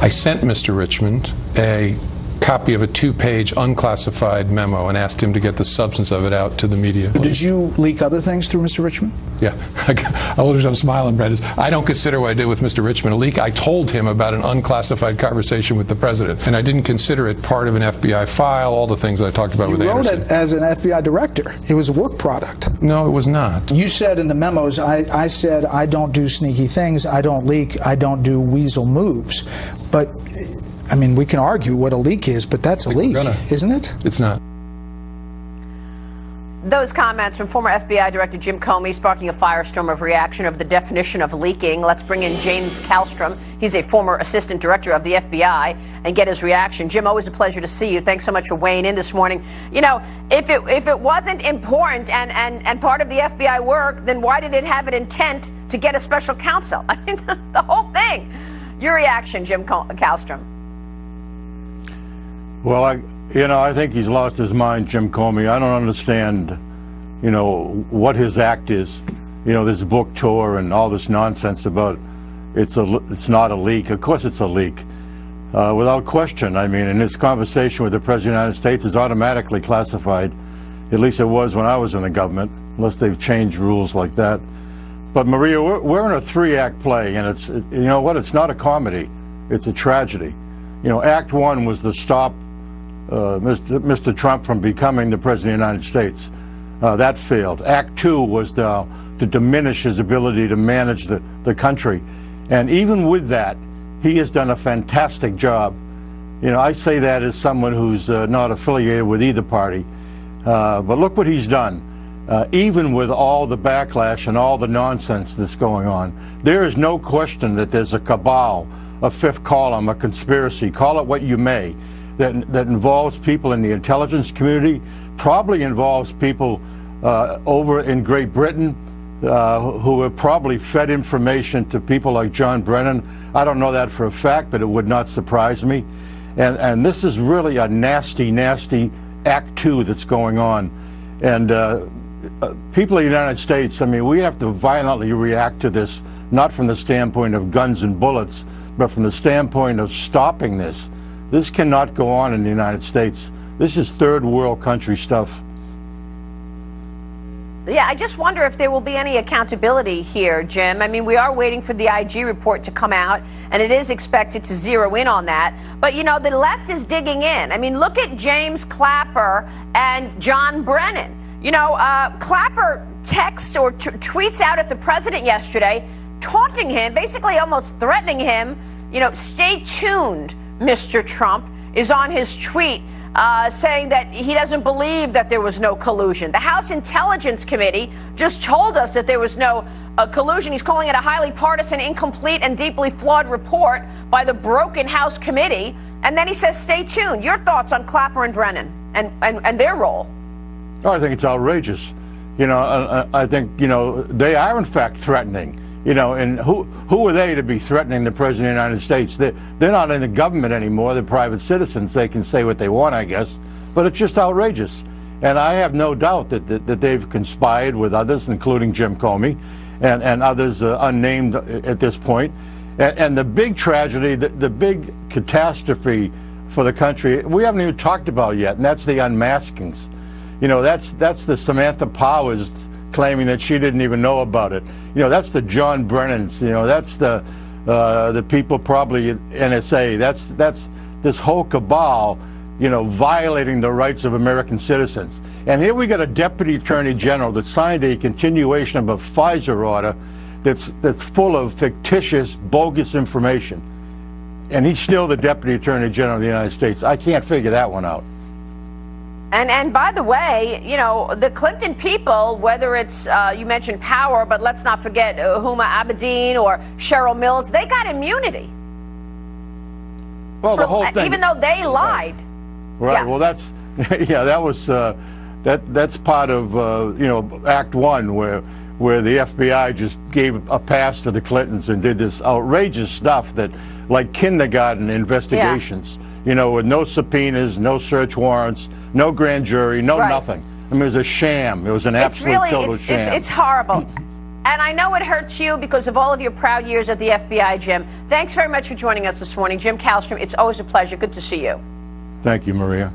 I sent Mr. Richmond a copy of a 2-page unclassified memo and asked him to get the substance of it out to the media. Did you leak other things through Mr. Richmond? Yeah. I'm smiling, Brad. I don't consider what I did with Mr. Richmond a leak. I told him about an unclassified conversation with the president, and I didn't consider it part of an FBI file, all the things I talked about with Anderson. You wrote it as an FBI director. It was a work product. No, it was not. You said in the memos, I said, I don't do sneaky things, I don't leak, I don't do weasel moves. But I mean, we can argue what a leak is, but that's a leak, isn't it? It's not. Those comments from former FBI Director Jim Comey sparking a firestorm of reaction over the definition of leaking. Let's bring in James Kallstrom. He's a former assistant director of the FBI, and get his reaction. Jim, always a pleasure to see you. Thanks so much for weighing in this morning. You know, if it wasn't important and part of the FBI work, then why did it have an intent to get a special counsel? I mean, the whole thing. Your reaction, Jim Kallstrom. Well, I think he's lost his mind, Jim Comey. I don't understand, what his act is. This book tour and all this nonsense about it's not a leak. Of course it's a leak, without question. I mean, in his conversation with the President of the United States is automatically classified. At least it was when I was in the government, unless they've changed rules like that. But Maria, we're in a 3-act play, and it's it's not a comedy. It's a tragedy. Act 1 was to stop Mr. Trump from becoming the President of the United States. That failed. Act 2 was to diminish his ability to manage the country. And even with that, he has done a fantastic job. I say that as someone who's not affiliated with either party. But look what he's done. Even with all the backlash and all the nonsense that's going on, there is no question that there's a cabal, a fifth column, a conspiracy, call it what you may, that involves people in the intelligence community, probably involves people over in Great Britain who have probably fed information to people like John Brennan. I don't know that for a fact, but it would not surprise me. And this is really a nasty, nasty Act 2 that's going on. And people in the United States, I mean, we have to violently react to this, not from the standpoint of guns and bullets, but from the standpoint of stopping this. This cannot go on in the United States. This is third world country stuff. Yeah, I just wonder if there will be any accountability here, Jim. I mean, we are waiting for the IG report to come out, and it is expected to zero in on that. But, the left is digging in. I mean, look at James Clapper and John Brennan. Clapper texts or tweets out at the president yesterday, taunting him, basically almost threatening him, stay tuned, Mr. Trump, is on his tweet saying that he doesn't believe that there was no collusion. The House Intelligence Committee just told us that there was no collusion. He's calling it a highly partisan, incomplete, and deeply flawed report by the broken House committee. And then he says, stay tuned. Your thoughts on Clapper and Brennan and their role? Oh, I think it's outrageous. I think, they are in fact threatening. And who are they to be threatening the President of the United States? They're not in the government anymore. They're private citizens. They can say what they want, I guess. But it's just outrageous. And I have no doubt that they've conspired with others, including Jim Comey and others unnamed at this point. And the big tragedy, the big catastrophe for the country, we haven't even talked about yet, and that's the unmaskings. That's the Samantha Powers claiming that she didn't even know about it. That's the John Brennans. That's the people probably at NSA. That's this whole cabal, violating the rights of American citizens. And here we got a Deputy Attorney General that signed a continuation of a Pfizer order that's full of fictitious, bogus information. And he's still the Deputy Attorney General of the United States. I can't figure that one out. And by the way, the Clinton people, whether it's, you mentioned Power, but let's not forget Huma Abedin or Cheryl Mills, they got immunity. Well, the whole thing. Even though they lied. Right. Yeah. Well, that's, that was, that's part of, Act 1, where the FBI just gave a pass to the Clintons and did this outrageous stuff that, like kindergarten investigations, with no subpoenas, no search warrants, no grand jury, no nothing. I mean, it was a sham. It was an absolute total sham. It's horrible. And I know it hurts you because of all of your proud years at the FBI, Jim. Thanks very much for joining us this morning. Jim Kallstrom, it's always a pleasure. Good to see you. Thank you, Maria.